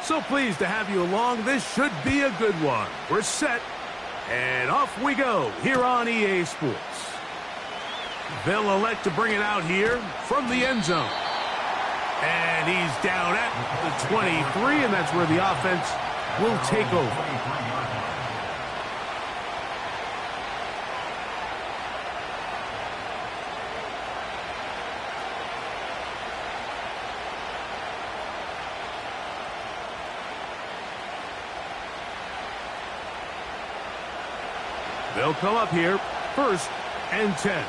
So pleased to have you along. This should be a good one. We're set, and off we go here on EA Sports. They'll elect to bring it out here from the end zone. And he's down at the 23, and that's where the offense will take over. They'll come up here, 1st and 10.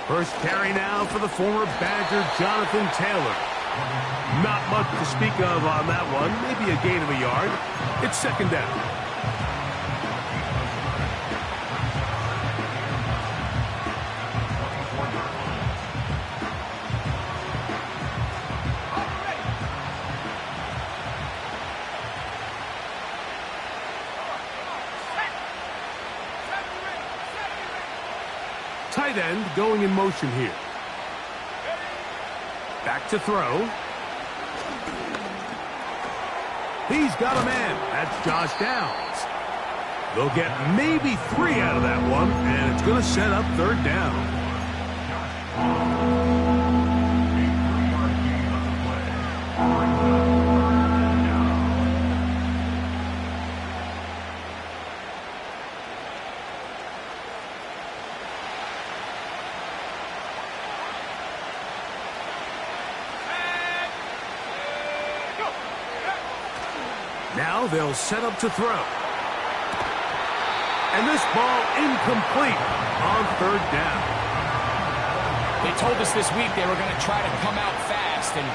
First carry now for the former Badger, Jonathan Taylor. Not much to speak of on that one. Maybe a gain of a yard. It's 2nd down. Tight end going in motion here. Back to throw. He's got a man. That's Josh Downs. They'll get maybe 3 out of that one, and it's going to set up 3rd down. Now they'll set up to throw. And this ball incomplete on 3rd down. They told us this week they were going to try to come out fast. And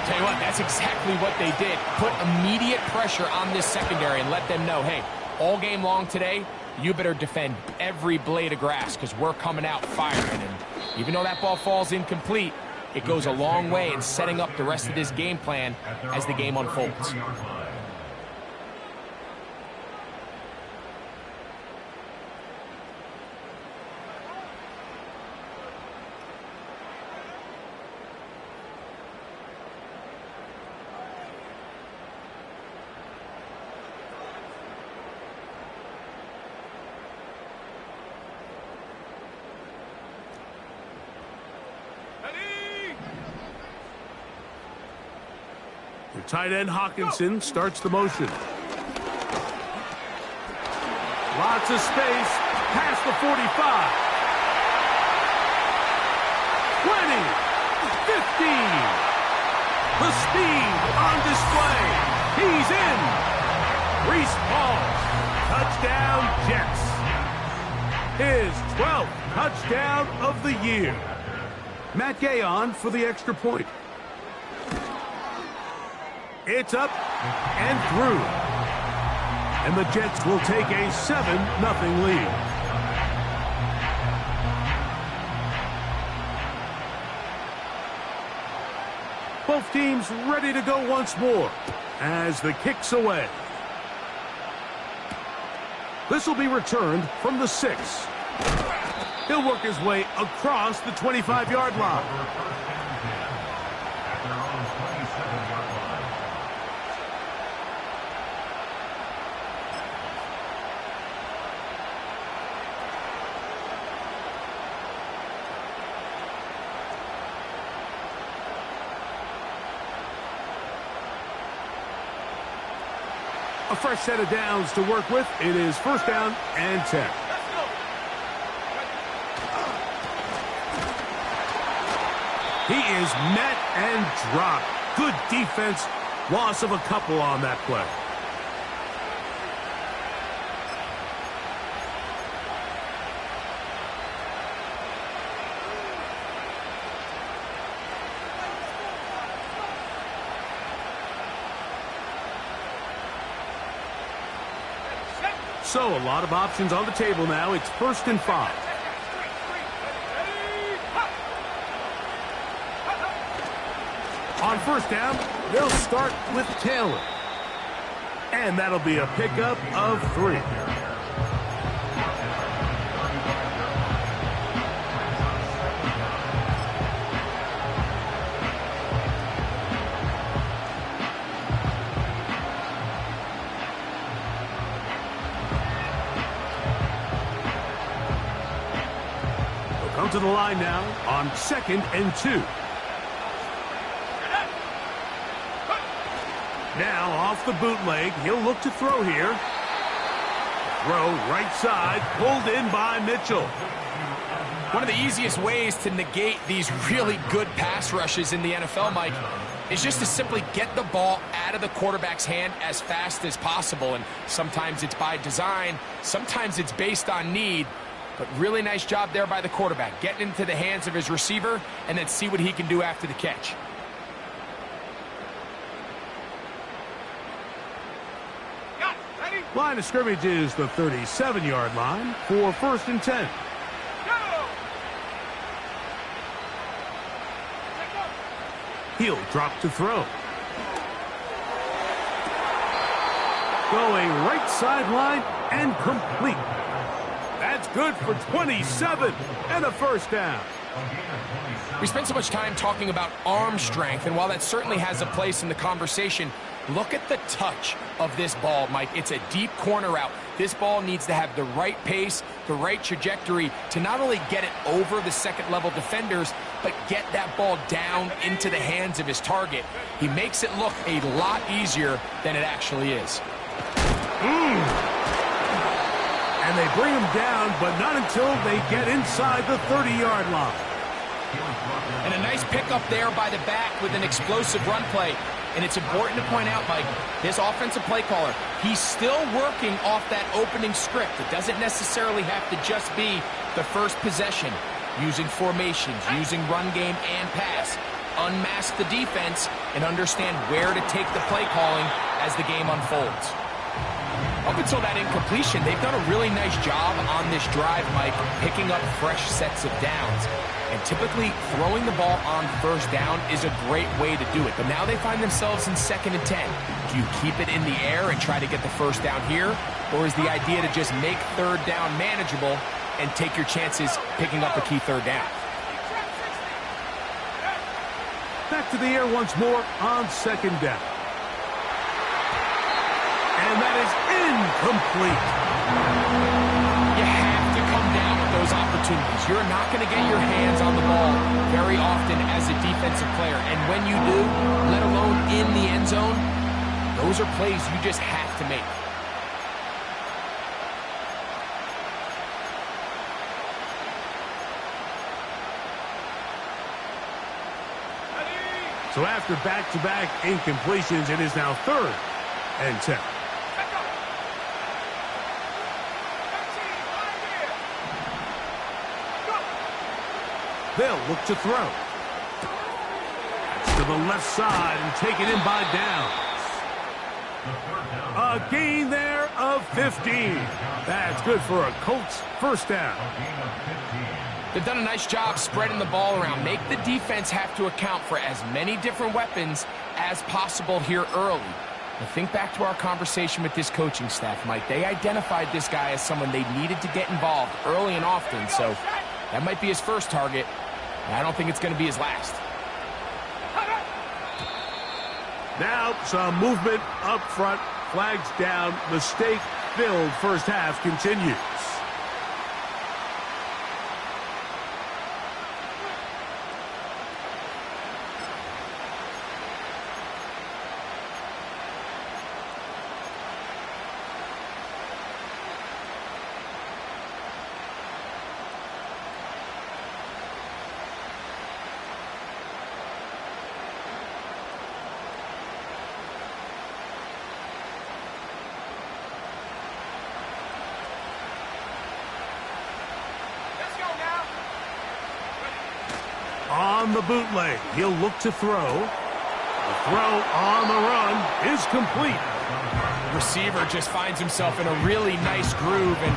tell you what, that's exactly what they did. Put immediate pressure on this secondary and let them know, hey, all game long today, you better defend every blade of grass because we're coming out firing. And even though that ball falls incomplete, it goes a long way in setting up the rest of this game plan as the game unfolds. The tight end Hawkinson starts the motion. Lots of space past the 45. 20. 15. The speed on display. He's in. Reese Ball. Touchdown Jets. His 12th touchdown of the year. Matt Gay on for the extra point. It's up and through. And the Jets will take a 7-0 lead. Both teams ready to go once more as the kick's away. This will be returned from the 6. He'll work his way across the 25-yard line. A fresh set of downs to work with. It is 1st down and 10. He is met and dropped. Good defense. Loss of a couple on that play. So a lot of options on the table now. It's 1st and 5. On 1st down, they'll start with Taylor. And that'll be a pickup of 3. to the line now on 2nd and 2. Now off the bootleg, he'll look to throw here. Throw right side, pulled in by Mitchell. One of the easiest ways to negate these really good pass rushes in the NFL, Mike, is just to simply get the ball out of the quarterback's hand as fast as possible. And sometimes it's by design, sometimes it's based on need. But really nice job there by the quarterback, getting into the hands of his receiver and then see what he can do after the catch. Line of scrimmage is the 37-yard line for 1st and 10. He'll drop to throw. Going right sideline and complete. That's good for 27 and a first down. We spent so much time talking about arm strength, and while that certainly has a place in the conversation, look at the touch of this ball, Mike. It's a deep corner route. This ball needs to have the right pace, the right trajectory to not only get it over the second-level defenders, but get that ball down into the hands of his target. He makes it look a lot easier than it actually is. And they bring him down, but not until they get inside the 30-yard line. And a nice pickup there by the back with an explosive run play. And it's important to point out, Mike, this offensive play caller, he's still working off that opening script. It doesn't necessarily have to just be the first possession. Using formations, using run game and pass. Unmask the defense and understand where to take the play calling as the game unfolds. Up until that incompletion, they've done a really nice job on this drive, Mike, picking up fresh sets of downs. And typically, throwing the ball on 1st down is a great way to do it. But now they find themselves in 2nd and 10. Do you keep it in the air and try to get the 1st down here? Or is the idea to just make 3rd down manageable and take your chances picking up a key 3rd down? Back to the air once more on 2nd down. And that is incomplete. You have to come down with those opportunities. You're not going to get your hands on the ball very often as a defensive player. And when you do, let alone in the end zone, those are plays you just have to make. So after back-to-back incompletions, it is now 3rd and 10. They'll look to throw. That's to the left side and taken in by Downs. A gain there of 15. That's good for a Colts 1st down. They've done a nice job spreading the ball around. Make the defense have to account for as many different weapons as possible here early. But think back to our conversation with this coaching staff, Mike. They identified this guy as someone they needed to get involved early and often, so that might be his first target. I don't think it's going to be his last. Now some movement up front. Flags down. Mistake-filled first half continues. On the bootleg, he'll look to throw. The throw on the run is complete. Receiver just finds himself in a really nice groove, and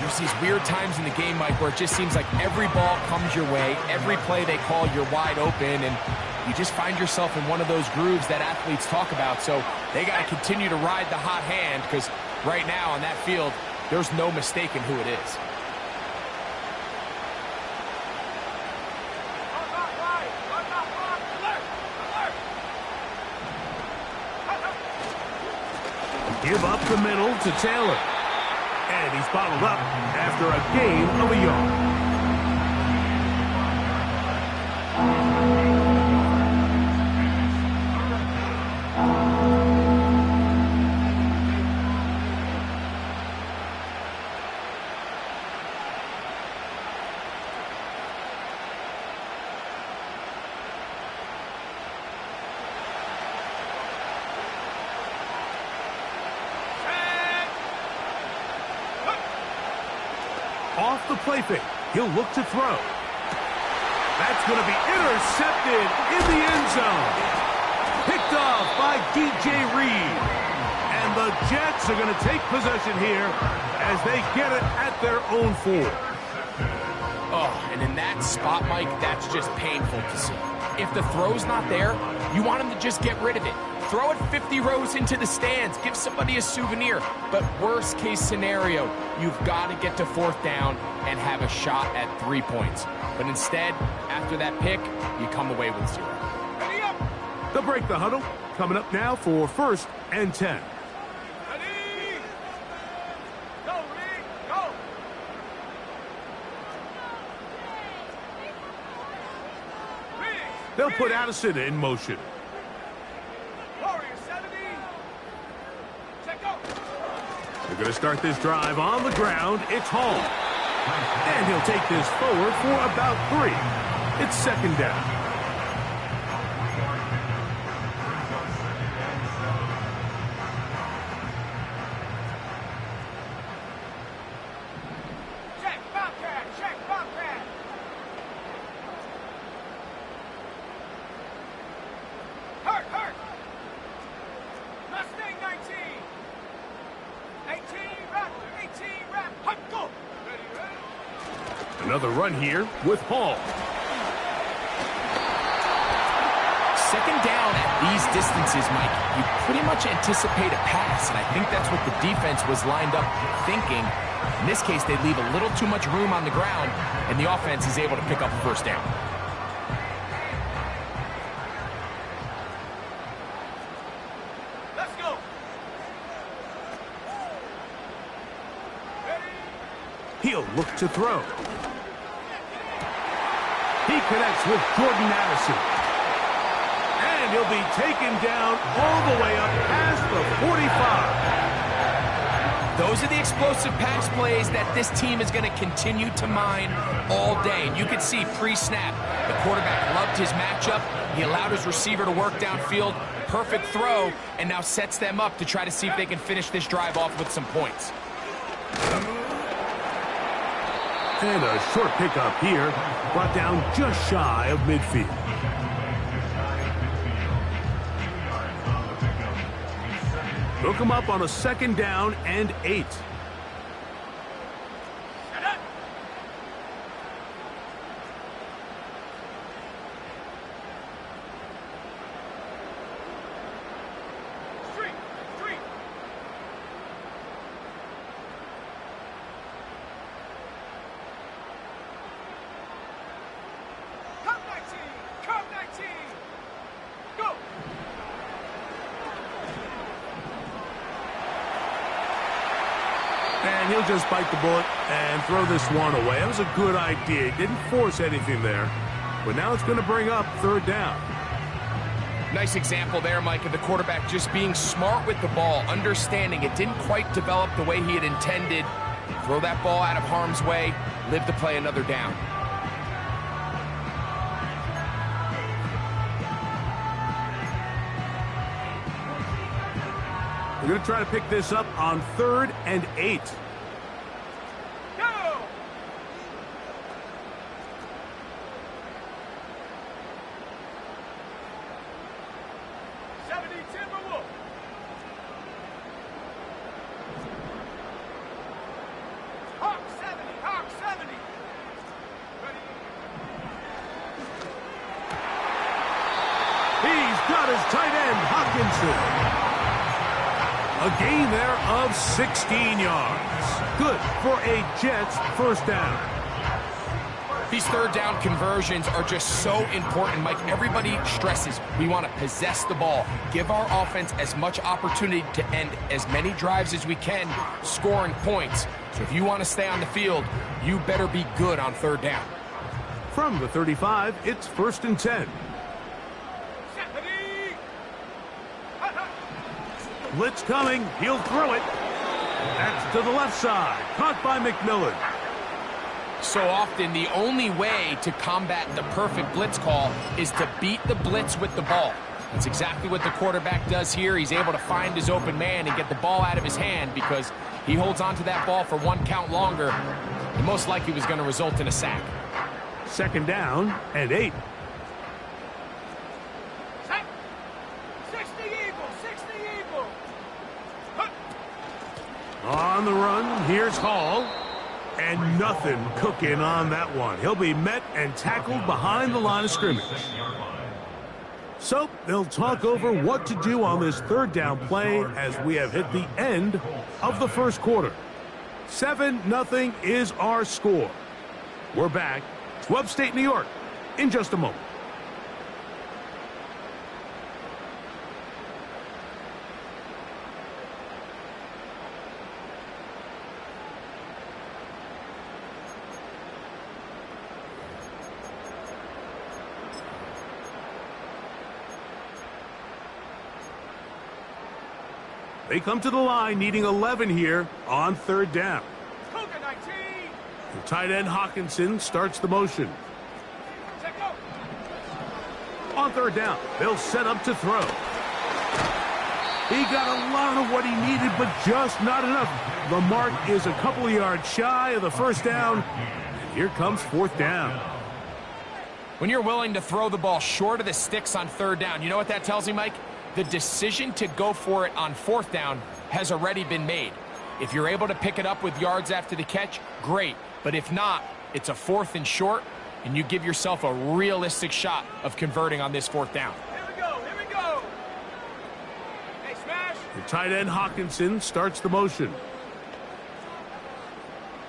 there's these weird times in the game, Mike, where it just seems like every ball comes your way, every play they call, you're wide open, and you just find yourself in one of those grooves that athletes talk about. So they got to continue to ride the hot hand, because right now on that field, there's no mistaking who it is. Give up the middle to Taylor. And he's bottled up after a gain of a yard. Off the play fake. He'll look to throw. That's going to be intercepted in the end zone. Picked off by DJ Reed. And the Jets are going to take possession here as they get it at their own 4. Oh, and in that spot, Mike, that's just painful to see. If the throw's not there, you want him to just get rid of it. Throw it 50 rows into the stands. Give somebody a souvenir. But worst case scenario, you've got to get to 4th down and have a shot at 3 points. But instead, after that pick, you come away with 0. They'll break the huddle. Coming up now for 1st and 10. They'll put Addison in motion. They're going to start this drive on the ground. It's Hall. And he'll take this forward for about 3. It's 2nd down. Another run here with Hall. 2nd down at these distances, Mike, you pretty much anticipate a pass, and I think that's what the defense was lined up thinking. In this case, they leave a little too much room on the ground, and the offense is able to pick up a 1st down. Let's go. He'll look to throw. He connects with Jordan Addison. And he'll be taken down all the way up past the 45. Those are the explosive pass plays that this team is going to continue to mine all day. And you can see pre-snap, the quarterback loved his matchup. He allowed his receiver to work downfield. Perfect throw, and now sets them up to try to see if they can finish this drive off with some points. And a short pickup here, brought down just shy of midfield. Hook him up on a 2nd down and 8. And he'll just bite the bullet and throw this one away. That was a good idea. He didn't force anything there. But now it's going to bring up 3rd down. Nice example there, Mike, of the quarterback just being smart with the ball, understanding it didn't quite develop the way he had intended. Throw that ball out of harm's way, live to play another down. We're going to try to pick this up on 3rd and 8. Go! 70 Timberwolf. Hawk 70, Hawk 70. Ready? He's got his tight end, Hawkinson. A gain there of 16 yards. Good for a Jets 1st down. These 3rd down conversions are just so important, Mike. Everybody stresses we want to possess the ball, give our offense as much opportunity to end as many drives as we can, scoring points. So if you want to stay on the field, you better be good on 3rd down. From the 35, it's 1st and 10. Blitz coming. He'll throw it. That's to the left side. Caught by McMillan. So often, the only way to combat the perfect blitz call is to beat the blitz with the ball. That's exactly what the quarterback does here. He's able to find his open man and get the ball out of his hand because he holds on to that ball for 1 count longer. And most likely was going to result in a sack. 2nd down and 8. 60 Eagles, 60 Eagles. On the run, here's Hall. And nothing cooking on that one. He'll be met and tackled behind the line of scrimmage. So they'll talk over what to do on this 3rd down play as we have hit the end of the 1st quarter. 7-0 is our score. We're back to upstate New York in just a moment. They come to the line needing 11 here on 3rd down. Cougar 19. The tight end Hawkinson starts the motion. Check go. On 3rd down, they'll set up to throw. He got a lot of what he needed, but just not enough. The mark is a couple of yards shy of the 1st down. And here comes 4th down. When you're willing to throw the ball short of the sticks on 3rd down, you know what that tells me, Mike? The decision to go for it on 4th down has already been made. If you're able to pick it up with yards after the catch, great. But if not, it's a 4th and short, and you give yourself a realistic shot of converting on this 4th down. Here we go, here we go. Hey, smash. The tight end Hawkinson starts the motion.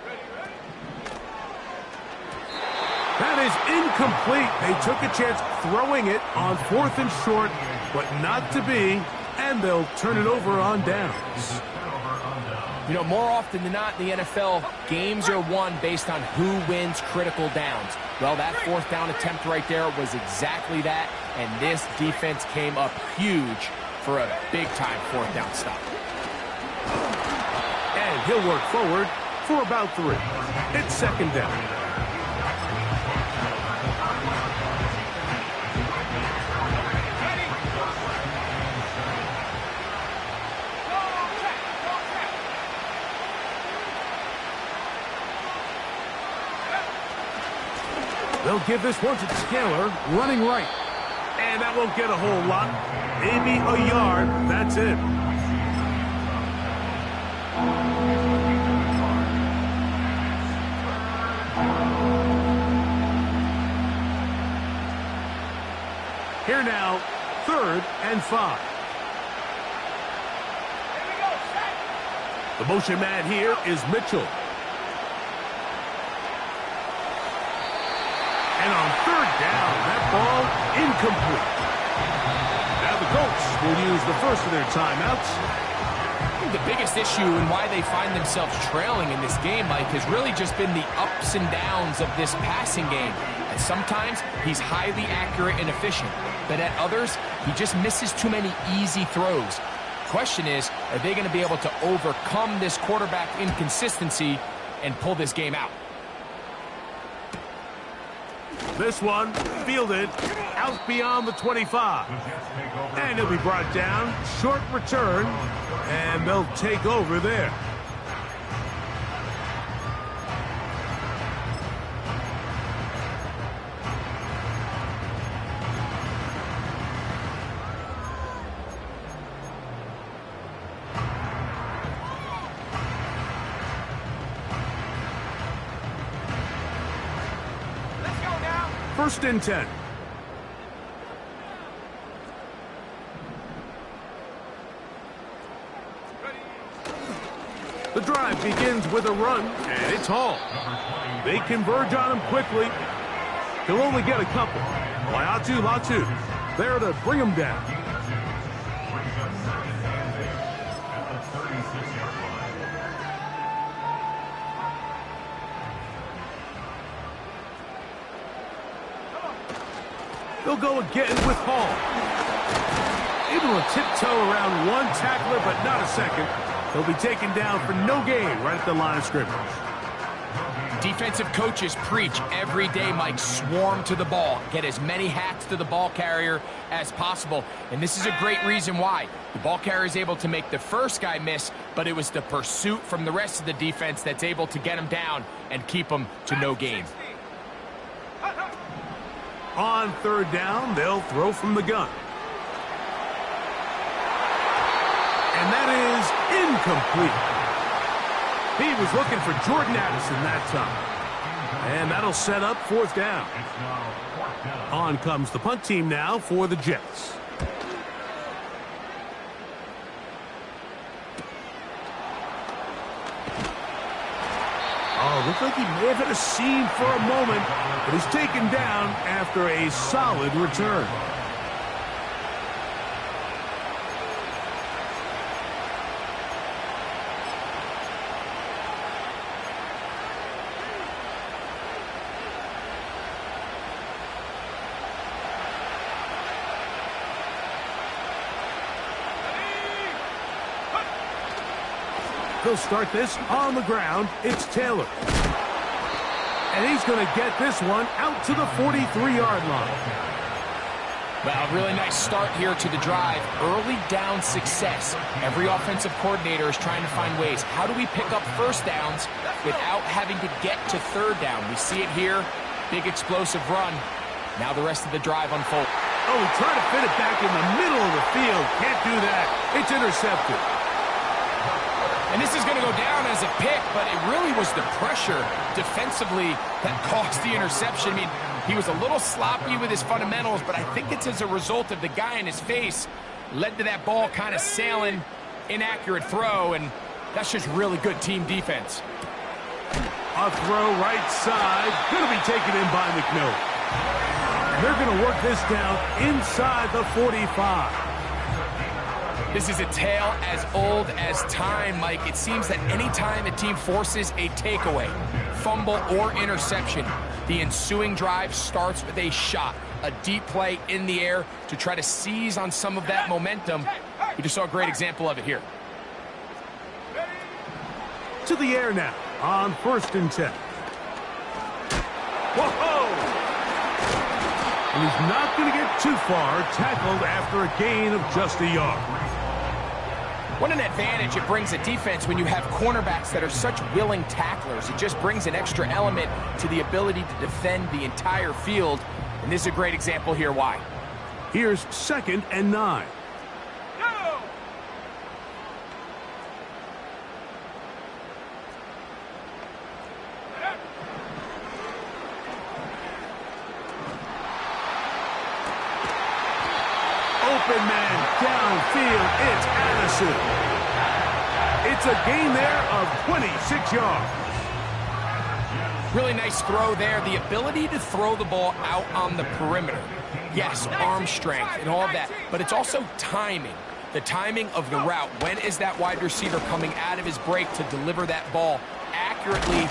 Ready, ready. That is incomplete. They took a chance throwing it on 4th and short, but not to be, and they'll turn it over on downs. You know, more often than not in the NFL, games are won based on who wins critical downs. Well, that 4th down attempt right there was exactly that, and this defense came up huge for a big-time 4th down stop. And he'll work forward for about 3. It's 2nd down. They'll give this one to Taylor, running right. And that won't get a whole lot. Maybe a yard. That's it. Here now, 3rd and 5. Here we go, set. The motion man here is Mitchell. And on 3rd down, that ball incomplete. Now the Colts will use the first of their timeouts. I think the biggest issue and why they find themselves trailing in this game, Mike, has really just been the ups and downs of this passing game. And sometimes he's highly accurate and efficient, but at others, he just misses too many easy throws. Question is, are they going to be able to overcome this quarterback inconsistency and pull this game out? This one fielded out beyond the 25. And he'll be brought down. Short return. And they'll take over there. Let's go now. 1st and 10. Ready. The drive begins with a run, and it's Hall. They converge on him quickly. He'll only get a couple. Latu there to bring him down. They'll go again with Hall. Able to tiptoe around one tackler, but not a second. He'll be taken down for no gain right at the line of scrimmage. Defensive coaches preach every day, Mike, swarm to the ball. Get as many hats to the ball carrier as possible. And this is a great reason why. The ball carrier is able to make the first guy miss, but it was the pursuit from the rest of the defense that's able to get him down and keep him to no gain. On third down, they'll throw from the gun. And that is incomplete. He was looking for Jordan Addison that time. And that'll set up fourth down. On comes the punt team now for the Jets. Oh, looks like he may have hit a seam for a moment, but he's taken down after a solid return. He'll start this on the ground. It's Taylor. And he's going to get this one out to the 43-yard line. Well, really nice start here to the drive. Early down success. Every offensive coordinator is trying to find ways. How do we pick up first downs without having to get to third down? We see it here. Big explosive run. Now the rest of the drive unfolds. Oh, he tried to fit it back in the middle of the field. Can't do that. It's intercepted. And this is going to go down as a pick, but it really was the pressure defensively that caused the interception. I mean, he was a little sloppy with his fundamentals, but I think it's as a result of the guy in his face led to that ball kind of sailing, inaccurate throw, and that's just really good team defense. A throw right side, going to be taken in by McMillan. They're going to work this down inside the 45. This is a tale as old as time, Mike. It seems that any time a team forces a takeaway, fumble, or interception, the ensuing drive starts with a shot, a deep play in the air to try to seize on some of that momentum. We just saw a great example of it here. To the air now on 1st and 10. Whoa! And he's not going to get too far, tackled after a gain of just a yard. What an advantage it brings a defense when you have cornerbacks that are such willing tacklers. It just brings an extra element to the ability to defend the entire field. And this is a great example here why. Here's 2nd and 9. Open man downfield, it's Addison. It's a gain there of 26 yards. Really nice throw there. The ability to throw the ball out on the perimeter. Yes, arm strength and all of that, but it's also timing. The timing of the route. When is that wide receiver coming out of his break to deliver that ball accurately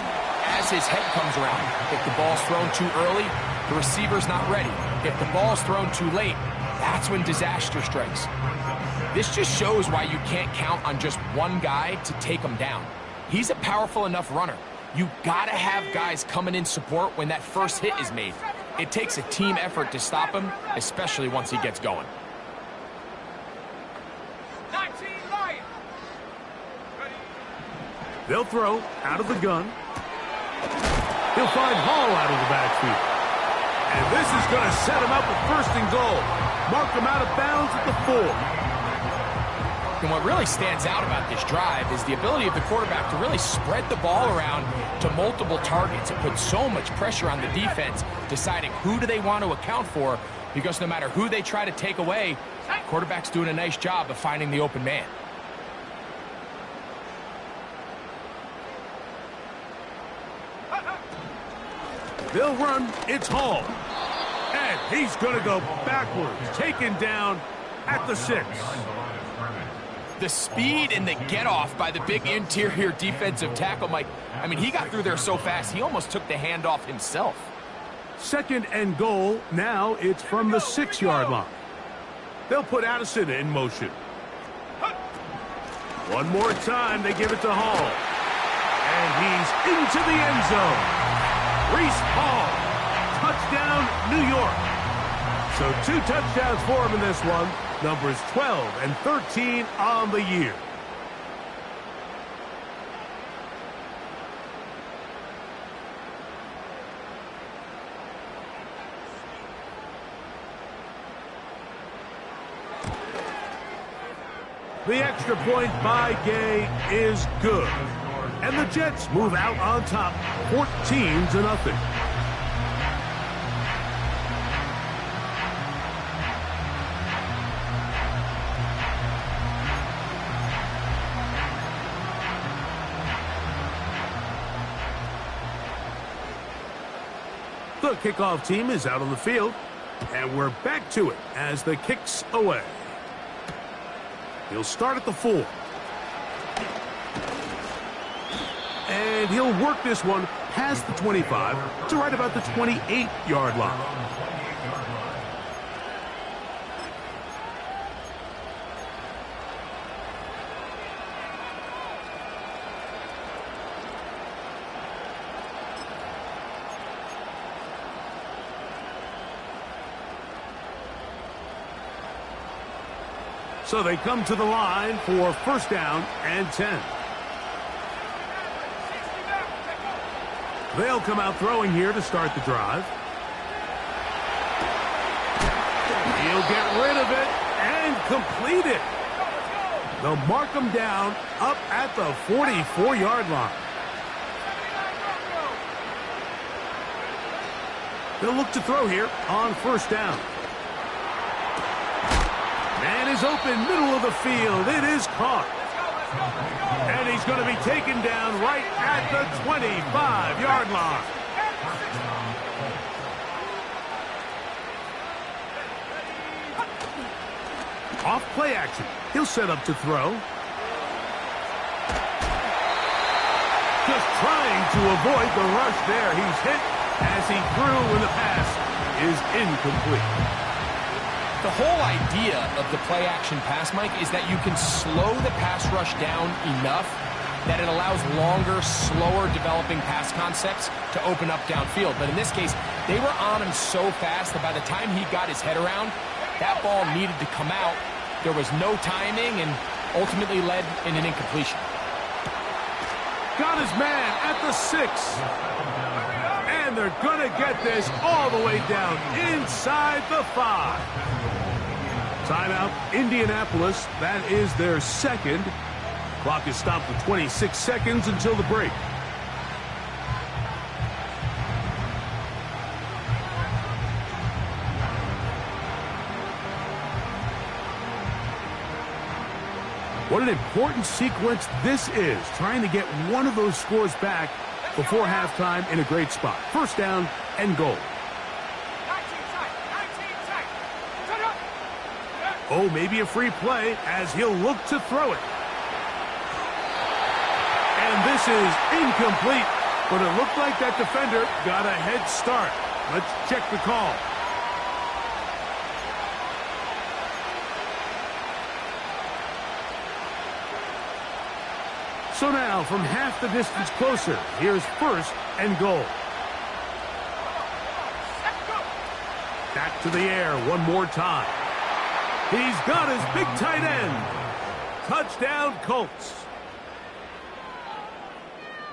as his head comes around? If the ball's thrown too early, the receiver's not ready. If the ball's thrown too late, that's when disaster strikes. This just shows why you can't count on just one guy to take him down. He's a powerful enough runner. You gotta have guys coming in support when that first hit is made. It takes a team effort to stop him, especially once he gets going. 19 Lions. They'll throw out of the gun. He'll find Hall out of the backfield. And this is going to set him up with 1st and goal. Mark him out of bounds at the 4. And what really stands out about this drive is the ability of the quarterback to really spread the ball around to multiple targets. It puts so much pressure on the defense, deciding who do they want to account for, because no matter who they try to take away, the quarterback's doing a nice job of finding the open man. They'll run. It's Hall. And he's going to go backwards, taken down at the 6. The speed and the get-off by the big interior defensive tackle, Mike. I mean, he got through there so fast, he almost took the handoff himself. Second and goal. Now it's from the 6-yard line. They'll put Addison in motion. One more time, they give it to Hall. And he's into the end zone. Reese Hall. Touchdown, New York. So 2 touchdowns for him in this one. Numbers 12 and 13 on the year. The extra point by Gay is good. And the Jets move out on top, 14-0. The kickoff team is out on the field, and we're back to it as the kick's away. He'll start at the 4. And he'll work this one past the 25 to right about the 28-yard line. So they come to the line for first down and 10. They'll come out throwing here to start the drive. He'll get rid of it and complete it. They'll mark him down up at the 44-yard line. They'll look to throw here on first down. Man is open, middle of the field. It is caught. And he's going to be taken down right at the 25-yard line. Off play action. He'll set up to throw. Just trying to avoid the rush there. He's hit as he threw when the pass is incomplete. The whole idea of the play-action pass, Mike, is that you can slow the pass rush down enough that it allows longer, slower developing pass concepts to open up downfield. But in this case, they were on him so fast that by the time he got his head around, that ball needed to come out. There was no timing and ultimately led in an incompletion. Got his man at the 6. And they're going to get this all the way down inside the 5. Timeout, Indianapolis. That is their second. Clock is stopped for 26 seconds until the break. What an important sequence this is, trying to get one of those scores back before halftime in a great spot. First down and goal. Oh, maybe a free play as he'll look to throw it. And this is incomplete, but it looked like that defender got a head start. Let's check the call. So now, from half the distance closer, here's first and goal. Back to the air one more time. He's got his big tight end. Touchdown, Colts.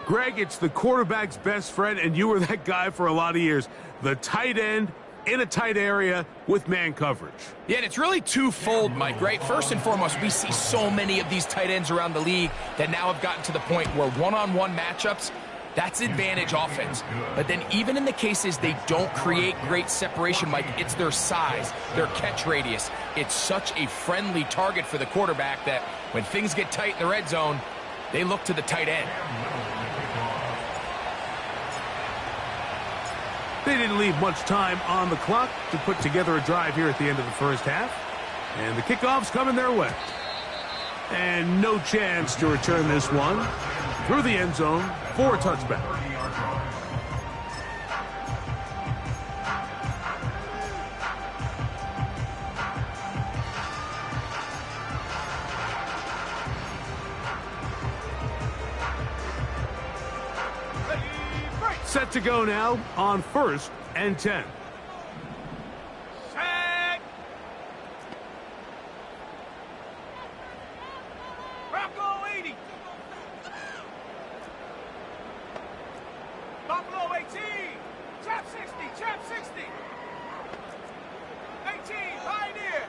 Greg, it's the quarterback's best friend, and you were that guy for a lot of years. The tight end in a tight area with man coverage. Yeah, and it's really twofold, Mike, right? First and foremost, we see so many of these tight ends around the league that now have gotten to the point where one-on-one matchups, that's advantage offense. But then even in the cases they don't create great separation, Mike, it's their size, their catch radius. It's such a friendly target for the quarterback that when things get tight in the red zone, they look to the tight end. They didn't leave much time on the clock to put together a drive here at the end of the first half. And the kickoff's coming their way. And no chance to return this one through the end zone for a touchback. Set to go now on 1st and 10. Set. Bronco 80. Buffalo 18. Trap 60. Trap 60. 18. Pioneer.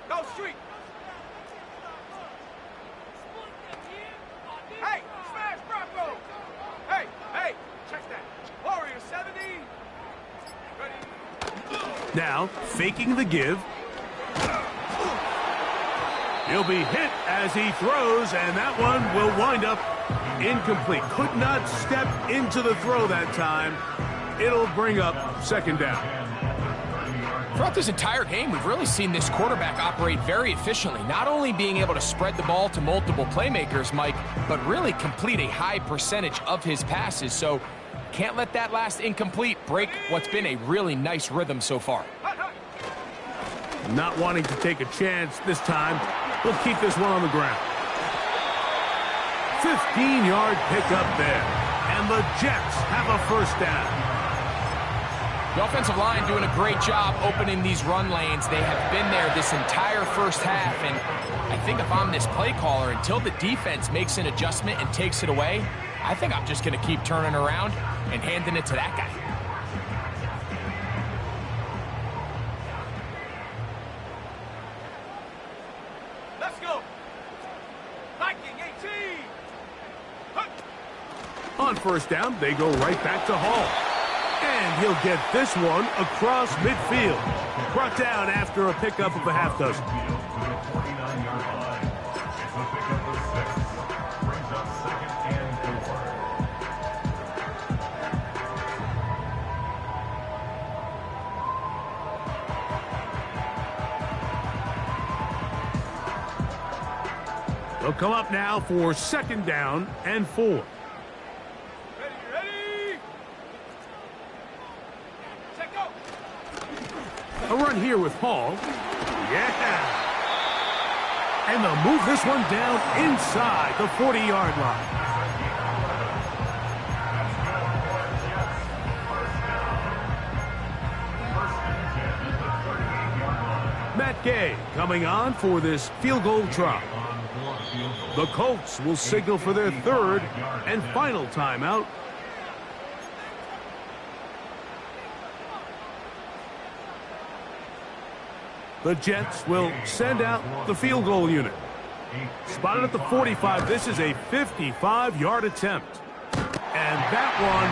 Go street. Hey, smash Bronco. Hey, hey, check that. Warrior 70. Ready? Now, faking the give. He'll be hit as he throws, and that one will wind up incomplete. Could not step into the throw that time. It'll bring up 2nd down. Throughout this entire game, we've really seen this quarterback operate very efficiently, not only being able to spread the ball to multiple playmakers, Mike, but really complete a high percentage of his passes. So can't let that last incomplete break what's been a really nice rhythm so far. Not wanting to take a chance this time, we'll keep this one on the ground. 15-yard pickup there, and the Jets have a 1st down. The offensive line doing a great job opening these run lanes. They have been there this entire first half, and I think if I'm this play caller, until the defense makes an adjustment and takes it away, I think I'm just going to keep turning around and handing it to that guy. Let's go. Viking 18. Hunt. On 1st down, they go right back to Hall. And he'll get this one across midfield. Brought down after a pickup of a half dozen. They'll come up now for 2nd down and 4. A run here with Hall. Yeah. And they'll move this one down inside the 40-yard line. Matt Gay coming on for this field goal try. The Colts will signal for their 3rd and final timeout. The Jets will send out the field goal unit. Spotted at the 45. This is a 55-yard attempt. And that one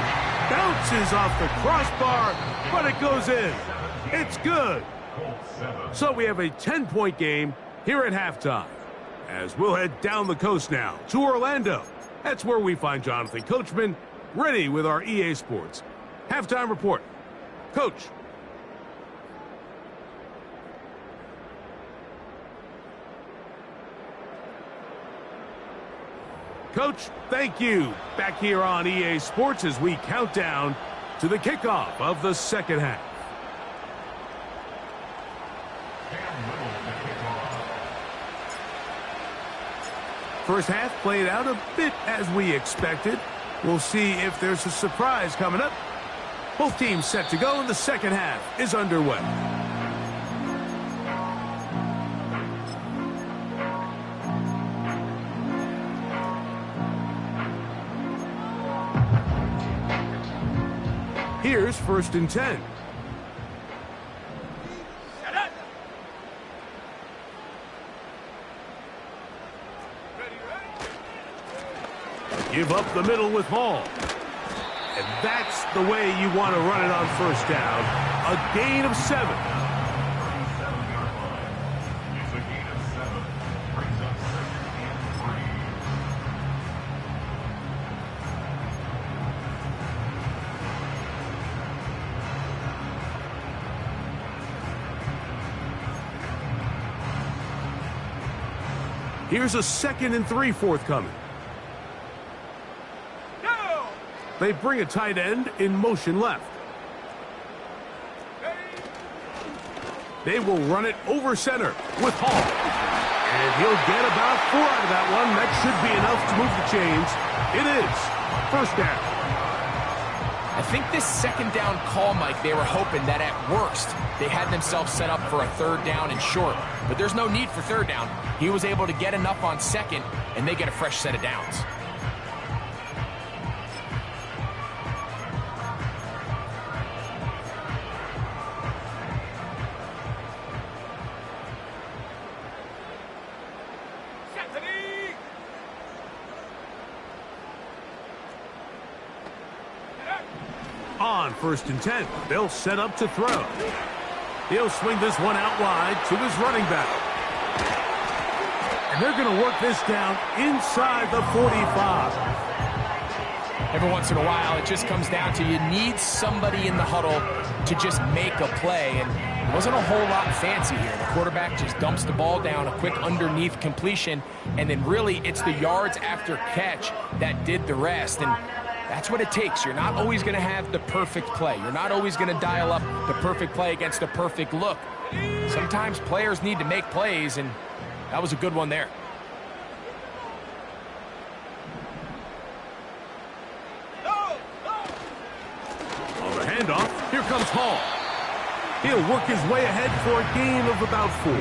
bounces off the crossbar, but it goes in. It's good. So we have a 10-point game here at halftime. As we'll head down the coast now to Orlando. That's where we find Jonathan Coachman ready with our EA Sports halftime report. Coach. Coach, thank you. Back here on EA Sports as we count down to the kickoff of the 2nd half. First half played out a bit as we expected. We'll see if there's a surprise coming up. Both teams set to go, and the 2nd half is underway. Here's 1st and 10. Set up. Ready. Give up the middle with Hall. And that's the way you want to run it on 1st down. A gain of 7. Here's a 2nd and 3 forthcoming. Go. They bring a tight end in motion left. Ready. They will run it over center with Hall. And he'll get about 4 out of that one. That should be enough to move the chains. It is 1st down. I think this second down call, Mike, they were hoping that at worst they had themselves set up for a third down and short. But there's no need for third down. He was able to get enough on second, and they get a fresh set of downs. On 1st and 10, they'll set up to throw. He'll swing this one out wide to his running back. And they're going to work this down inside the 45. Every once in a while, it just comes down to you need somebody in the huddle to just make a play. And it wasn't a whole lot fancy here. The quarterback just dumps the ball down, a quick underneath completion, and then really it's the yards after catch that did the rest. And that's what it takes. You're not always going to have the perfect play. You're not always going to dial up the perfect play against the perfect look. Sometimes players need to make plays, and that was a good one there. On the handoff, here comes Hall. He'll work his way ahead for a gain of about 4.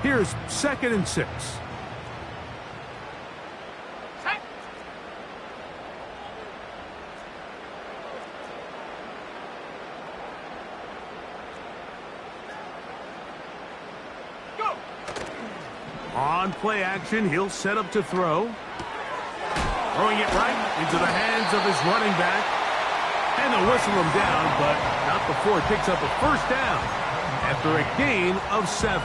Here's 2nd and 6. Go. On play action, he'll set up to throw. Throwing it right into the hands of his running back. And they'll whistle him down, but not before he picks up a first down after a gain of 7.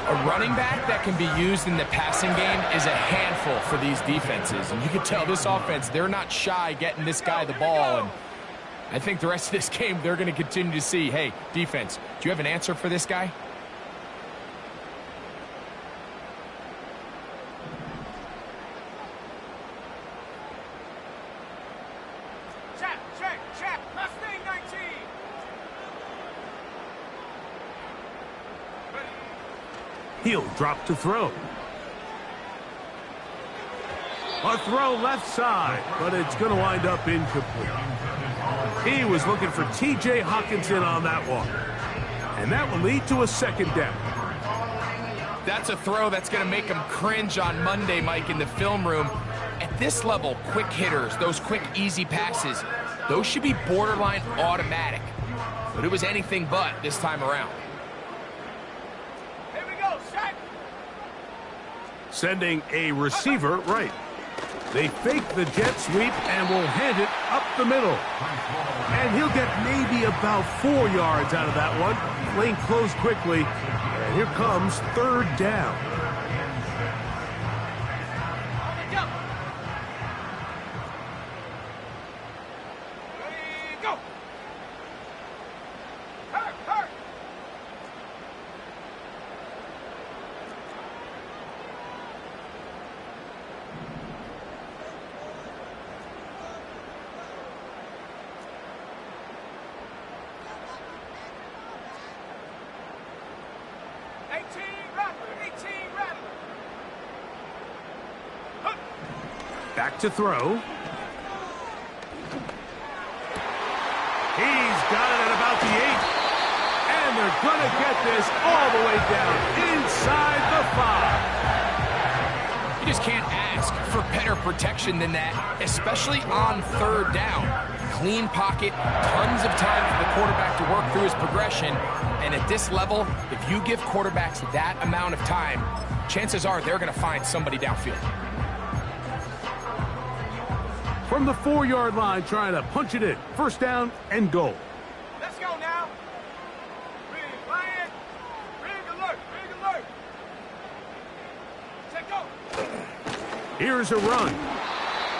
A running back that can be used in the passing game is a handful for these defenses. And you can tell this offense, they're not shy getting this guy the ball. And I think the rest of this game, they're going to continue to see, hey, defense, do you have an answer for this guy? Check. Mustang 19. He'll drop to throw. A throw left side, but it's going to wind up incomplete. He was looking for T.J. Hawkinson on that one. And that will lead to a 2nd down. That's a throw that's going to make him cringe on Monday, Mike, in the film room. At this level, quick hitters, those quick, easy passes, those should be borderline automatic. But it was anything but this time around. Sending a receiver right. They fake the jet sweep and will hand it up the middle. And he'll get maybe about 4 yards out of that one. Lane closed quickly. And here comes 3rd down. Go. Hurt. Back to throw. He's got it at about the 8. And they're going to get this all the way down inside the 5. You just can't ask for better protection than that, especially on 3rd down. Clean pocket, tons of time for the quarterback to work through his progression. And at this level, if you give quarterbacks that amount of time, chances are they're going to find somebody downfield. From the 4-yard line, trying to punch it in. 1st down and goal. Let's go now. Big Lion. Big alert. Check go. Here's a run.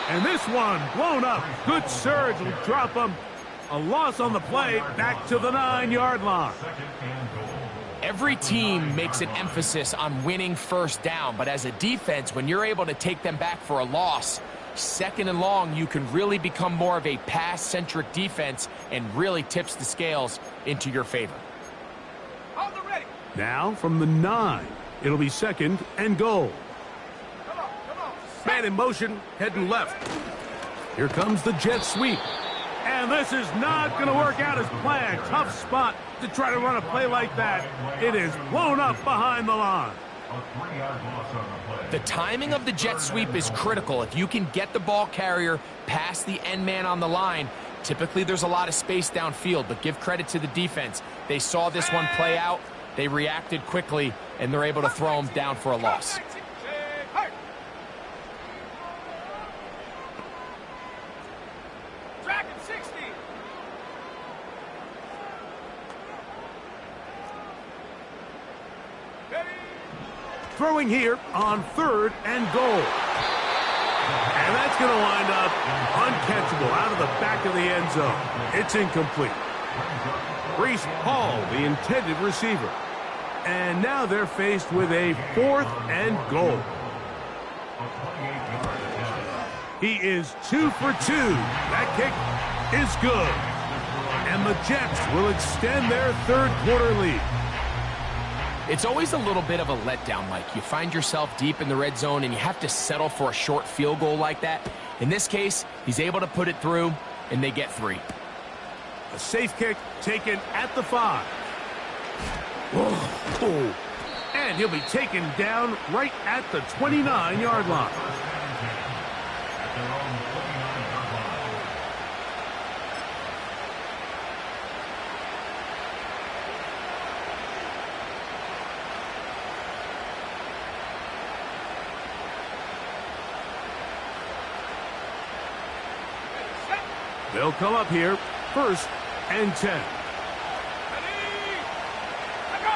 And this one blown up. Good surge will drop him. A loss on the play, back to the 9-yard line. Every team makes an emphasis on winning 1st down, but as a defense, when you're able to take them back for a loss, 2nd and long, you can really become more of a pass-centric defense and really tips the scales into your favor. Hold the ready. Now from the 9, It'll be 2nd and goal. Come on, come on. Man in motion, heading left. Here comes the jet sweep. And this is not going to work out as planned. Tough spot to try to run a play like that. It is blown up behind the line. The timing of the jet sweep is critical. If you can get the ball carrier past the end man on the line, typically there's a lot of space downfield, but give credit to the defense. They saw this one play out, they reacted quickly, and they're able to throw him down for a loss. Throwing here on 3rd and goal. And that's going to wind up uncatchable out of the back of the end zone. It's incomplete. Brees Hall, the intended receiver. And now they're faced with a 4th and goal. He is 2 for 2. That kick is good. And the Jets will extend their 3rd quarter lead. It's always a little bit of a letdown, Mike. You find yourself deep in the red zone and you have to settle for a short field goal like that. In this case, he's able to put it through, and they get 3. A safe kick taken at the 5. Oh. And he'll be taken down right at the 29-yard line. They'll come up here, 1st and 10. Ready? Let go!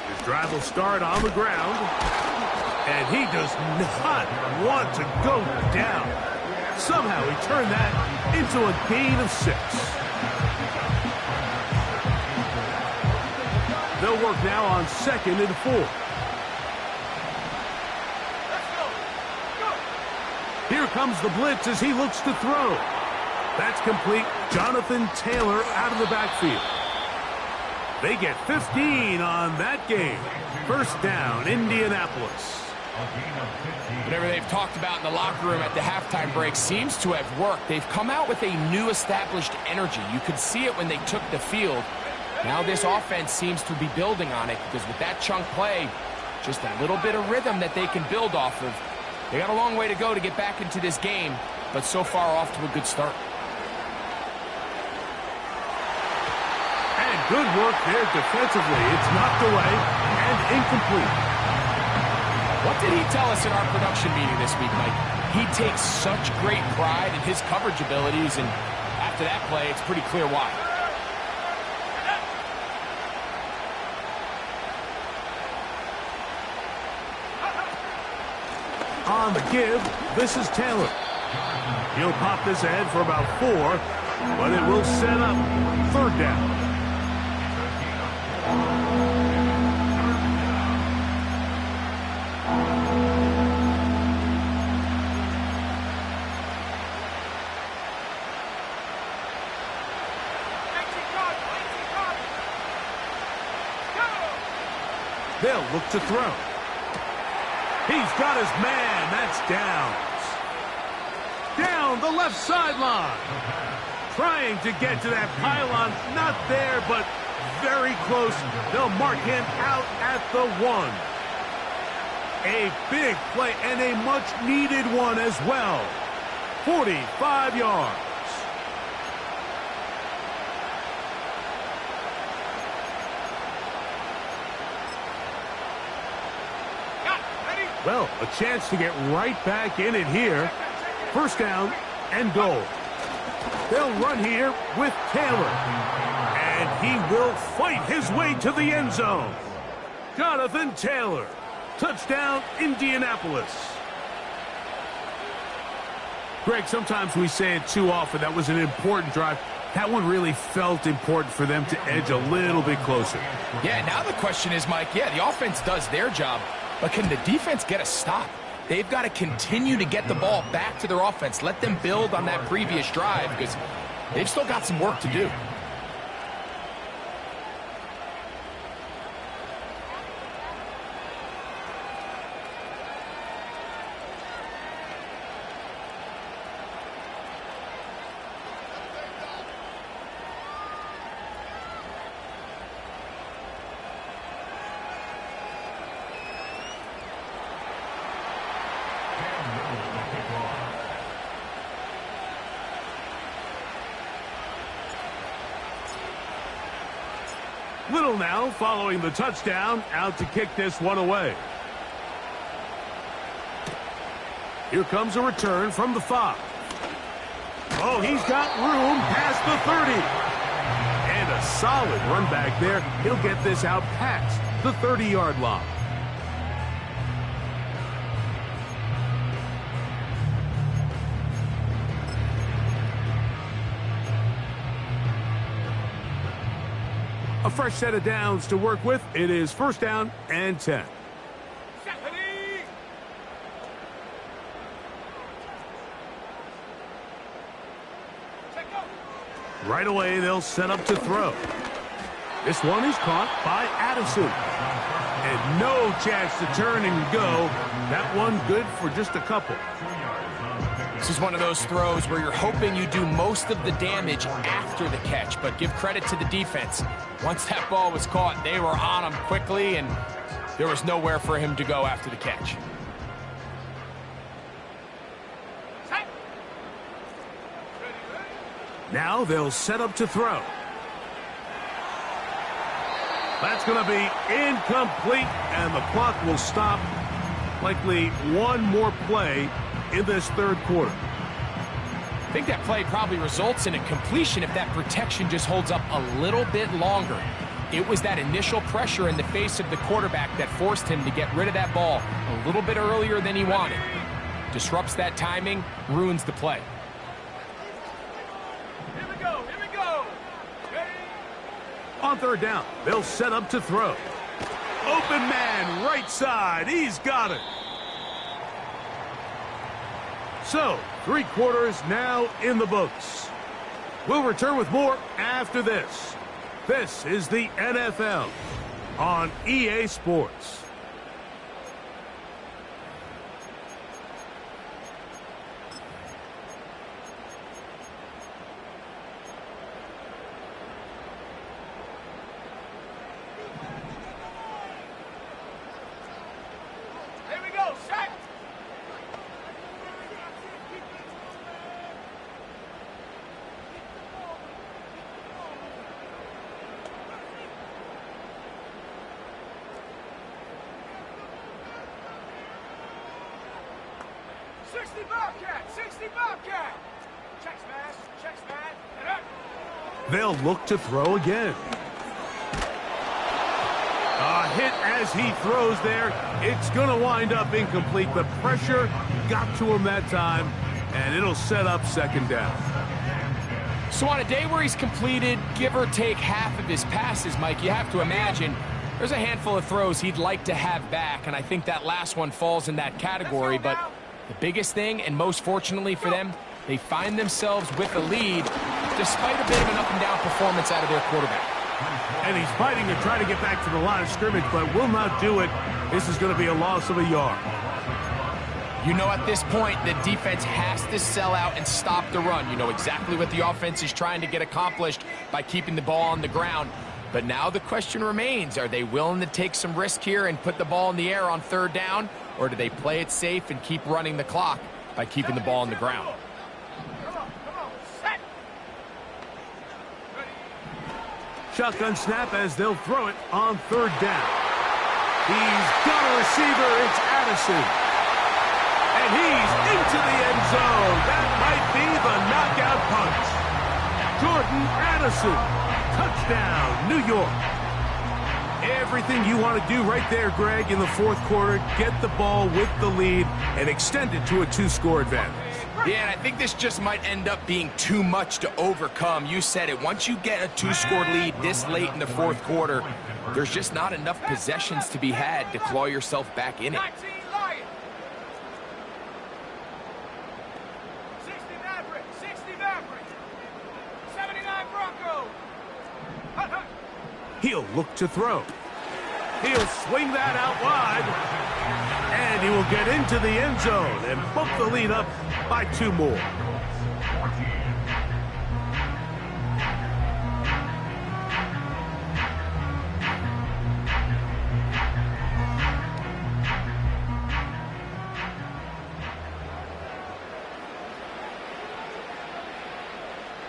His drive will start on the ground. And he does not want to go down. Somehow he turned that into a gain of 6. They'll work now on 2nd and 4. Let's go! Go! Here comes the blitz as he looks to throw. That's complete. Jonathan Taylor out of the backfield. They get 15 on that game. 1st down, Indianapolis. Whatever they've talked about in the locker room at the halftime break seems to have worked. They've come out with a new established energy. You could see it when they took the field. Now this offense seems to be building on it because with that chunk play, just a little bit of rhythm that they can build off of. They got a long way to go to get back into this game, but so far off to a good start. And good work there defensively. It's knocked away and incomplete. What did he tell us in our production meeting this week, Mike? He takes such great pride in his coverage abilities, and after that play, it's pretty clear why. On the give, this is Taylor. He'll pop this ahead for about 4, but it will set up 3rd down. They'll look to throw. He's got his man. That's Downs. Down the left sideline. Trying to get to that pylon. Not there, but very close. They'll mark him out at the 1. A big play and a much-needed one as well. 45 yards. Well, a chance to get right back in it here. 1st down and goal. They'll run here with Taylor. And he will fight his way to the end zone. Jonathan Taylor. Touchdown, Indianapolis. Greg, sometimes we say it too often. That was an important drive. That one really felt important for them to edge a little bit closer. Yeah, now the question is, Mike, the offense does their job, but can the defense get a stop? they've got to continue to get the ball back to their offense. Let them build on that previous drive because they've still got some work to do. Little now following the touchdown, out to kick this one away. Here comes a return from the 5. Oh, he's got room past the 30. And a solid run back there. He'll get this out past the 30-yard line. A fresh set of downs to work with. It is 1st down and 10. Right away, they'll set up to throw. This one is caught by Addison. And no chance to turn and go. That one good for just a couple. This is one of those throws where you're hoping you do most of the damage after the catch, but give credit to the defense. Once that ball was caught, they were on him quickly, and there was nowhere for him to go after the catch. Now they'll set up to throw. That's going to be incomplete, and the clock will stop. Likely one more play in this 3rd quarter. I think that play probably results in a completion if that protection just holds up a little bit longer. It was that initial pressure in the face of the quarterback that forced him to get rid of that ball a little bit earlier than he wanted. Disrupts that timing, ruins the play. Here we go, here we go. Ready? On 3rd down, they'll set up to throw. Open man, right side, he's got it. So, 3 quarters now in the books. We'll return with more after this. This is the NFL on EA Sports. Here we go, set. They'll look to throw again. A hit as he throws there. It's going to wind up incomplete. The pressure got to him that time, and it'll set up 2nd down. So on a day where he's completed, give or take half of his passes, Mike, you have to imagine there's a handful of throws he'd like to have back, and I think that last one falls in that category. But the biggest thing, and most fortunately for them, they find themselves with a lead despite a bit of an up-and-down performance out of their quarterback. And he's fighting to try to get back to the line of scrimmage, but will not do it. This is going to be a loss of a yard. You know at this point the defense has to sell out and stop the run. You know exactly what the offense is trying to get accomplished by keeping the ball on the ground. But now the question remains, are they willing to take some risk here and put the ball in the air on 3rd down? Or do they play it safe and keep running the clock by keeping the ball on the ground? Shotgun snap as they'll throw it on 3rd down. He's got a receiver. It's Addison. And he's into the end zone. That might be the knockout punch. Jordan Addison. Touchdown, New York. Everything you want to do right there, Greg, in the 4th quarter. Get the ball with the lead and extend it to a 2-score advantage. Yeah, and I think this just might end up being too much to overcome. You said it. Once you get a 2-score lead this late in the 4th quarter, there's just not enough possessions to be had to claw yourself back in it. He'll look to throw. He'll swing that out wide. And he will get into the end zone and bump the lead up by 2 more.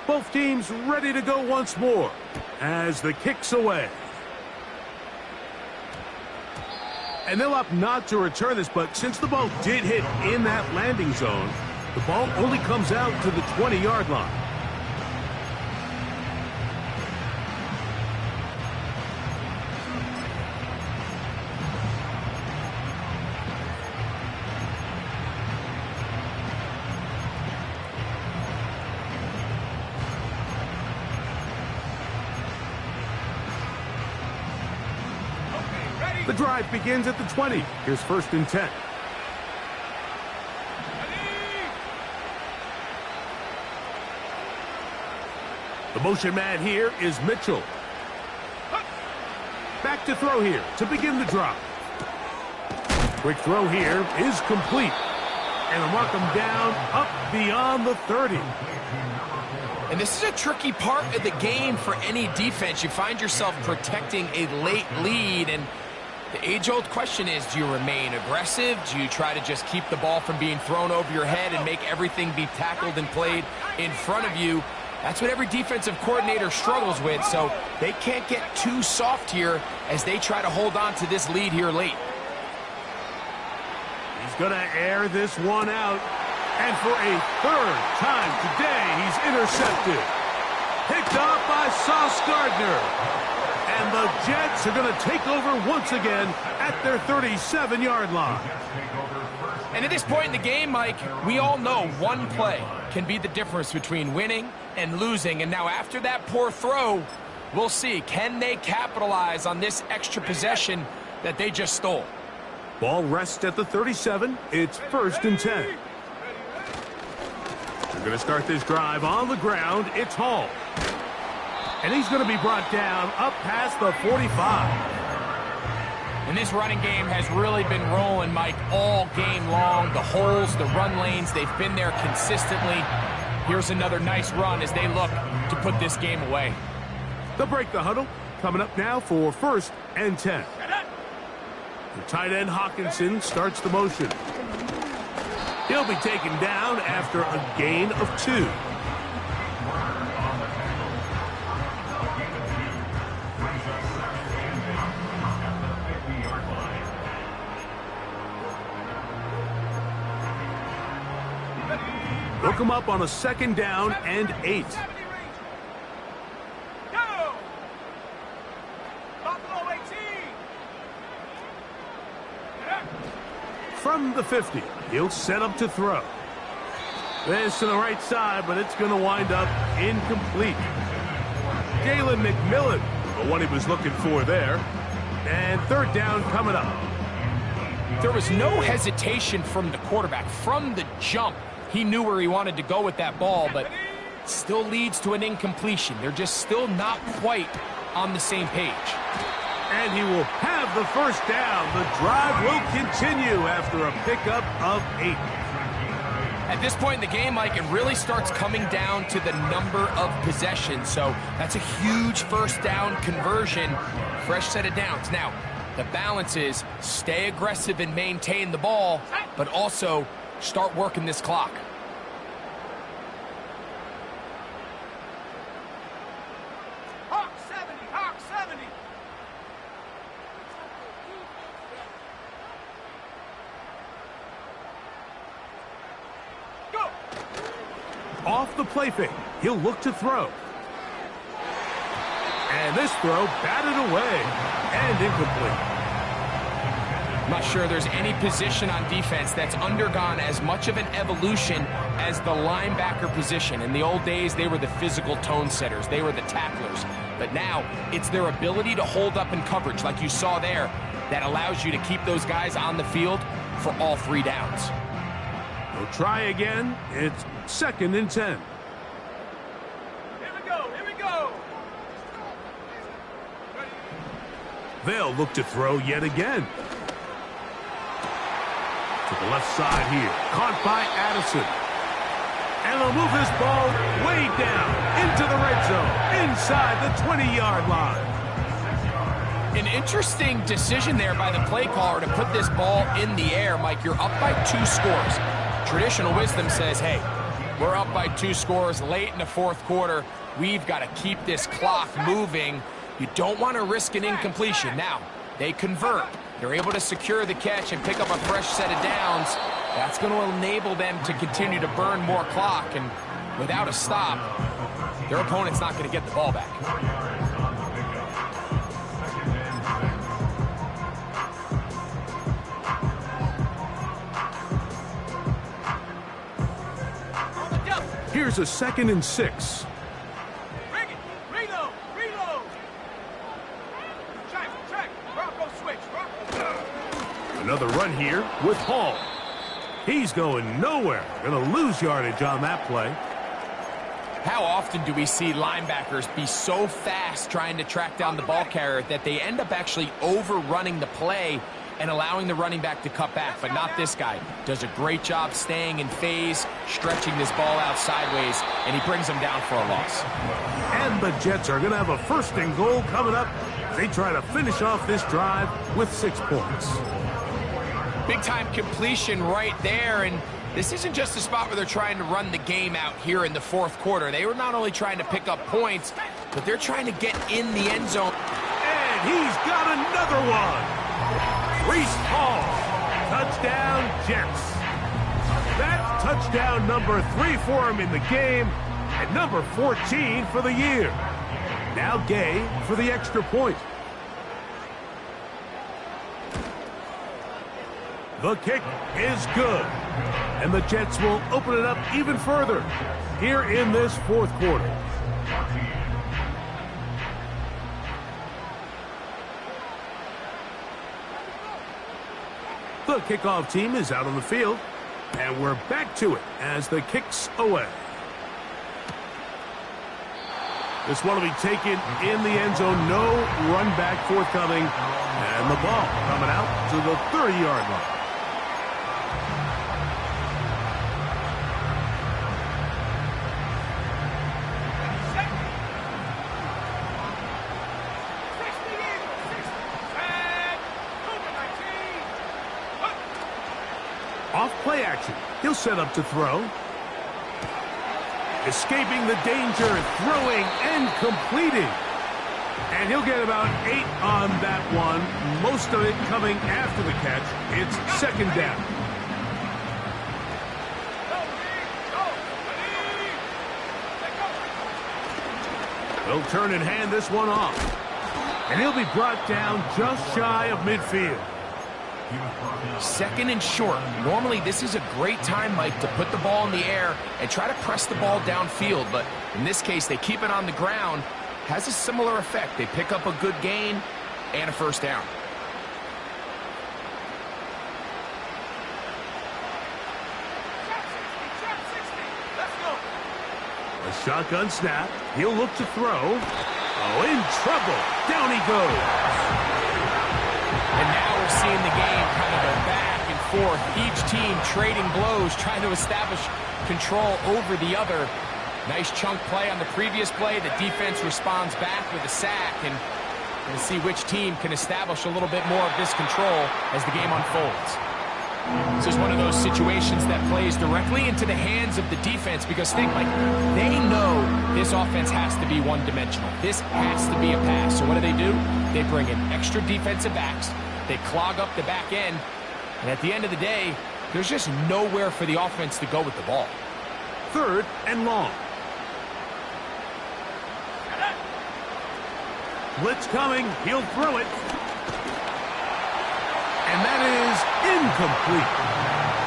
Both teams ready to go once more as the kick's away. And they'll opt not to return this, but since the ball did hit in that landing zone, the ball only comes out to the 20-yard line. The drive begins at the 20. Here's 1st and 10. The motion man here is Mitchell. Back to throw here to begin the drop. Quick throw here is complete. And they'll mark him down up beyond the 30. And this is a tricky part of the game for any defense. You find yourself protecting a late lead, and the age-old question is, do you remain aggressive? Do you try to just keep the ball from being thrown over your head and make everything be tackled and played in front of you? That's what every defensive coordinator struggles with, so they can't get too soft here as they try to hold on to this lead here late. He's going to air this one out. And for a 3rd time today, he's intercepted. Picked off by Sauce Gardner. And the Jets are going to take over once again at their 37-yard line. And at this point in the game, Mike, we all know one play can be the difference between winning and losing. And now after that poor throw, we'll see, can they capitalize on this extra possession that they just stole? Ball rests at the 37. It's 1st and 10. They're going to start this drive on the ground. It's Hall. And he's going to be brought down up past the 45. And this running game has really been rolling, Mike, all game long. The holes, the run lanes, they've been there consistently. Here's another nice run as they look to put this game away. They'll break the huddle. Coming up now for 1st and 10. The tight end Hawkinson starts the motion. He'll be taken down after a gain of 2. Look him up on a 2nd down and 8. Go! Buffalo 18. From the 50, he'll set up to throw. This to the right side, but it's going to wind up incomplete. Jalen McMillan, the one he was looking for there. And 3rd down coming up. There was no hesitation from the quarterback. From the jump, he knew where he wanted to go with that ball, but it still leads to an incompletion. They're just still not quite on the same page. And he will have the 1st down. The drive will continue after a pickup of 8. At this point in the game, Mike, it really starts coming down to the number of possessions. So that's a huge 1st down conversion. Fresh set of downs. Now, the balance is stay aggressive and maintain the ball, but also start working this clock. Hawk 70, Hawk 70. Go! Off the play fake, he'll look to throw. And this throw batted away and incomplete. I'm not sure there's any position on defense that's undergone as much of an evolution as the linebacker position. In the old days, they were the physical tone setters. They were the tacklers. But now, it's their ability to hold up in coverage, like you saw there, that allows you to keep those guys on the field for all 3 downs. We'll try again. It's 2nd and 10. Here we go, here we go. They'll look to throw yet again. To the left side here. Caught by Addison. And they'll move this ball way down into the red zone, inside the 20-yard line. An interesting decision there by the play caller to put this ball in the air. Mike, you're up by 2 scores. Traditional wisdom says, hey, we're up by 2 scores late in the fourth quarter. We've got to keep this clock moving. You don't want to risk an incompletion. Now, they convert. They're able to secure the catch and pick up a fresh set of downs. That's going to enable them to continue to burn more clock. And without a stop, their opponent's not going to get the ball back. Here's a 2nd and 6. Bring it. Reload. Reload. Check. Bronco switch. Another run here with Hall. He's going nowhere. Going to lose yardage on that play. How often do we see linebackers be so fast trying to track down the ball carrier that they end up actually overrunning the play and allowing the running back to cut back? But not this guy. Does a great job staying in phase, stretching this ball out sideways, and he brings them down for a loss. And the Jets are going to have a 1st and goal coming up. They try to finish off this drive with 6 points. Big-time completion right there, and this isn't just a spot where they're trying to run the game out here in the fourth quarter. They were not only trying to pick up points, but they're trying to get in the end zone. And he's got another one. Reese Hall. Touchdown, Jets. That's touchdown number 3 for him in the game, and number 14 for the year. Now Gay for the extra point. The kick is good, and the Jets will open it up even further here in this fourth quarter. The kickoff team is out on the field, and we're back to it as the kick's away. This one will be taken in the end zone. No run back forthcoming, and the ball coming out to the 30-yard line. Off play action. He'll set up to throw. Escaping the danger, throwing and completing. And he'll get about 8 on that one. Most of it coming after the catch. It's 2nd down. They'll turn and hand this one off. And he'll be brought down just shy of midfield. 2nd and short. Normally, this is a great time, Mike, to put the ball in the air and try to press the ball downfield. But in this case, they keep it on the ground. Has a similar effect. They pick up a good gain and a 1st down. A shotgun snap. He'll look to throw. Oh, in trouble. Down he goes. And now we're seeing the game kind of go back and forth. Each team trading blows, trying to establish control over the other. Nice chunk play on the previous play. The defense responds back with a sack. And we'll see which team can establish a little bit more of this control as the game unfolds. This is one of those situations that plays directly into the hands of the defense because think, like, they know this offense has to be one-dimensional. This has to be a pass. So what do? They bring in extra defensive backs. They clog up the back end. And at the end of the day, there's just nowhere for the offense to go with the ball. 3rd and long. Blitz coming. He'll throw it. And that is incomplete.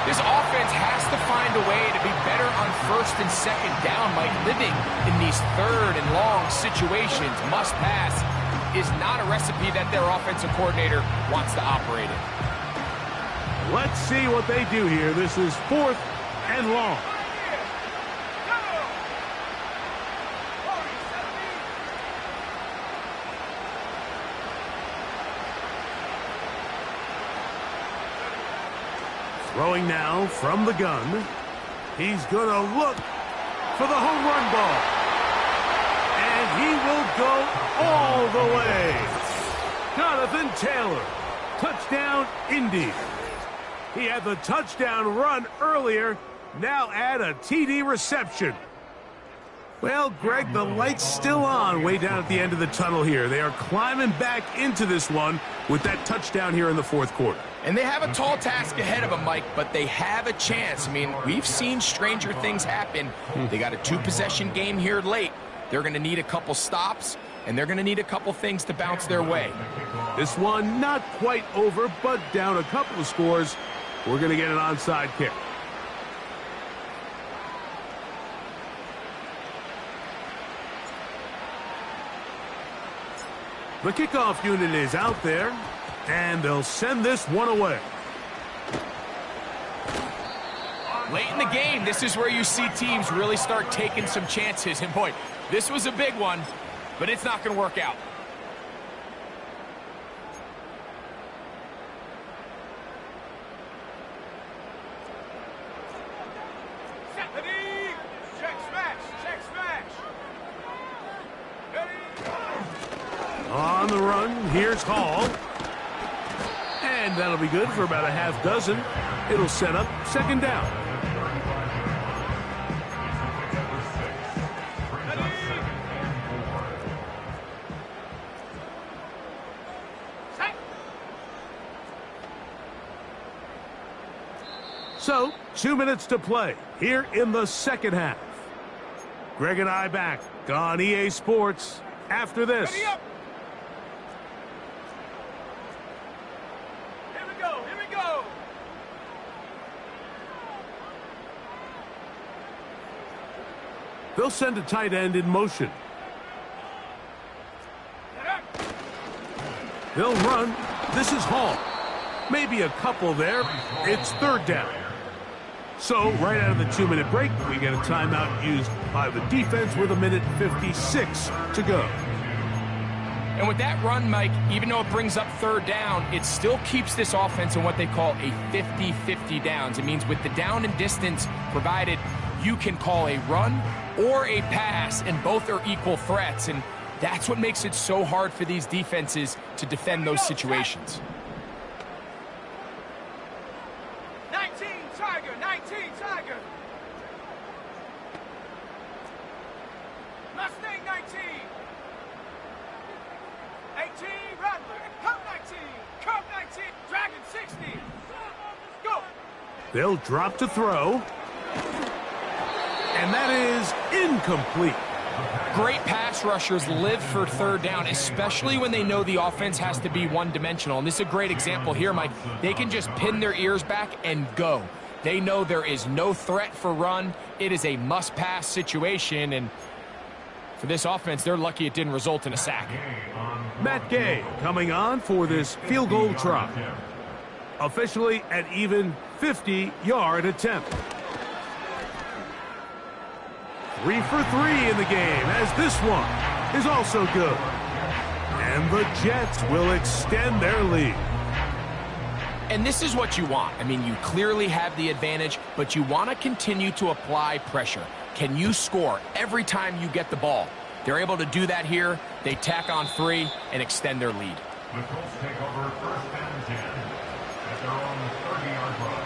This offense has to find a way to be better on 1st and 2nd down. Like, living in these 3rd and long situations, must pass, is not a recipe that their offensive coordinator wants to operate in. Let's see what they do here. This is 4th and long. Throwing now from the gun. He's going to look for the home run ball. And he will go all the way. Jonathan Taylor. Touchdown, Indy. He had the touchdown run earlier. Now add a TD reception. Well, Greg, the light's still on way down at the end of the tunnel here. They are climbing back into this one with that touchdown here in the fourth quarter. And they have a tall task ahead of them, Mike, but they have a chance. I mean, we've seen stranger things happen. They got a two-possession game here late. They're going to need a couple stops, and they're going to need a couple things to bounce their way. This one not quite over, but down a couple of scores. We're going to get an onside kick. The kickoff unit is out there, and they'll send this one away. Late in the game, this is where you see teams really start taking some chances. And boy, this was a big one, but it's not going to work out. On the run, here's Hall. And that'll be good for about a half dozen. It'll set up second down. So, 2 minutes to play here in the second half. Greg and I back on EA Sports after this. They'll send a tight end in motion. They'll run. This is Hall. Maybe a couple there. It's third down. So, right out of the 2-minute break, we get a timeout used by the defense with 1:56 to go. And with that run, Mike, even though it brings up third down, it still keeps this offense in what they call a 50-50 downs. It means with the down and distance provided, you can call a run or a pass, and both are equal threats. And that's what makes it so hard for these defenses to defend those situations. 19 Tiger, 19 Tiger. Mustang 19. 18 Rattler. Cub 19. Cub 19. Dragon 60. Go. They'll drop to throw. And that is incomplete. Great pass rushers live for third down, especially when they know the offense has to be one-dimensional. And this is a great example here, Mike. They can just pin their ears back and go. They know there is no threat for run. It is a must-pass situation. And for this offense, they're lucky it didn't result in a sack. Matt Gay coming on for this field goal try. Officially an even 50-yard attempt. 3 for 3 in the game, as this one is also good. And the Jets will extend their lead. And this is what you want. I mean, you clearly have the advantage, but you want to continue to apply pressure. Can you score every time you get the ball? They're able to do that here. They tack on 3 and extend their lead. The Colts take over first and 10 at their own 30-yard line.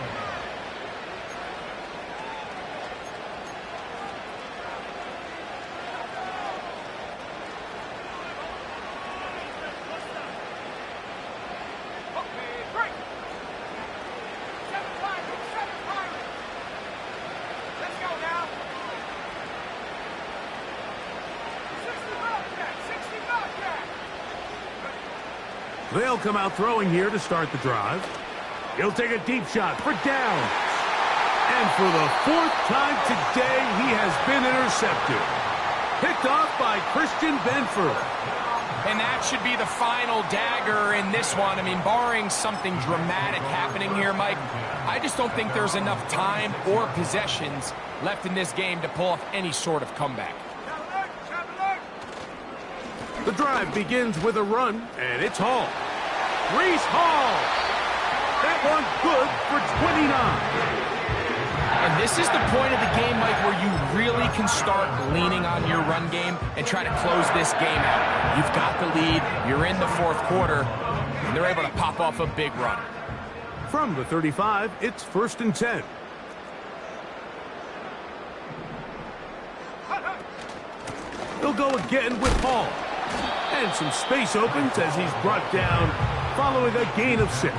They'll come out throwing here to start the drive. He'll take a deep shot for downs. And for the 4th time today, he has been intercepted. Picked off by Christian Benford. And that should be the final dagger in this one. I mean, barring something dramatic happening here, Mike, I just don't think there's enough time or possessions left in this game to pull off any sort of comeback. The drive begins with a run, and it's Hall. Reese Hall. That run good for 29. And this is the point of the game, Mike, where you really can start leaning on your run game and try to close this game out. You've got the lead, you're in the fourth quarter, and they're able to pop off a big run. From the 35, it's 1st and 10. He'll go again with Hall. And some space opens as he's brought down following a gain of 6.